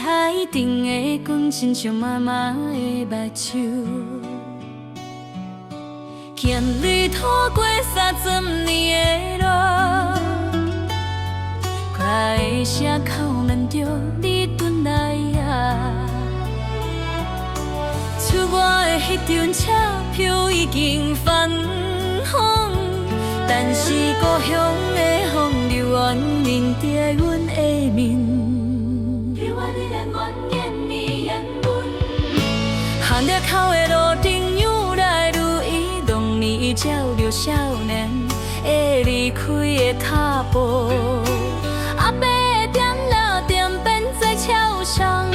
海顶的光，亲像妈妈的目睭。行旅途过30年的路，快的声口难着你转来啊！厝外的迄张车票已经返航，但是故乡的风流愿面贴阮的面。 巷仔口的路灯愈来愈移动，你照着少年会离开的脚步。阿伯的点了点变在桥上，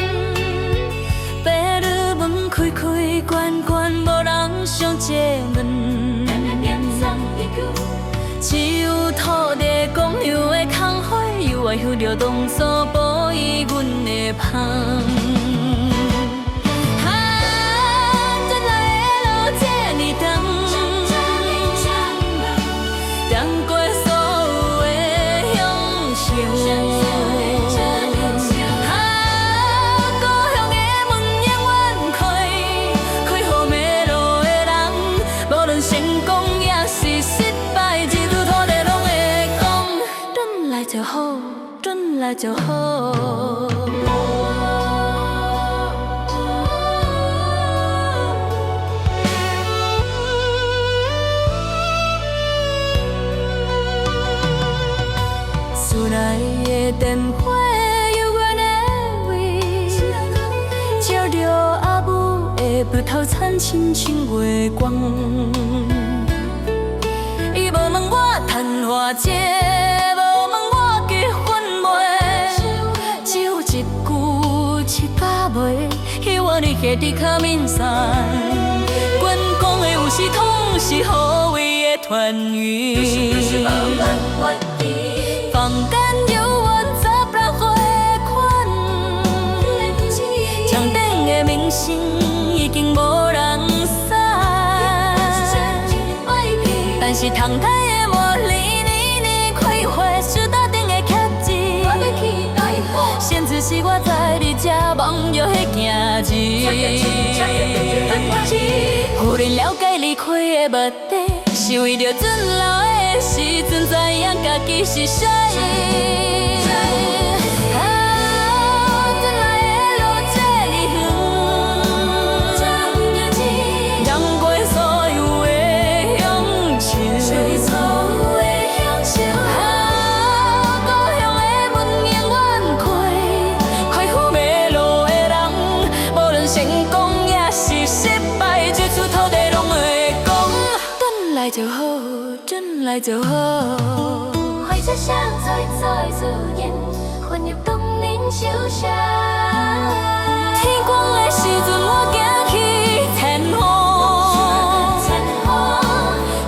白日门开开关关，无人相接吻。只有土地公羊的空花，犹爱嗅着当初保伊阮的香。 转来就好。厝内的电火犹原的位，照着阿母的葡萄惨亲像月光。伊无问我赚偌济。 希望你下伫较面善，阮讲的有时拢是好为的团圆。坊间犹原16岁款，墙顶的明星已经无人识，但是窗台的茉莉年开花，树搭顶的茄子，现在是我在你这梦着迄件事。忽然了解离开的目的，是为着阵老的时阵，知影家己是谁。转来的路这么远，让过所有的乡愁。 就好，转来就好。怀着香菜菜自然混入当年小城。天光的时阵，我行去田河，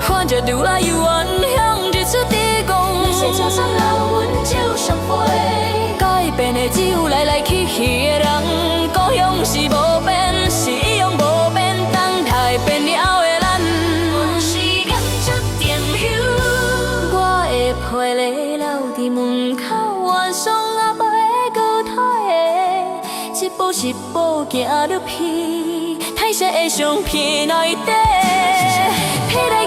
看着拄啊游远向日出地光。那些桥上老阮酒上杯，改变的只有来来去去的人，故乡是无变，是一样无变，等待变了的。 花咧留伫门口，原上阿伯的高台，一步一步行入去，褪色的相片内底，披来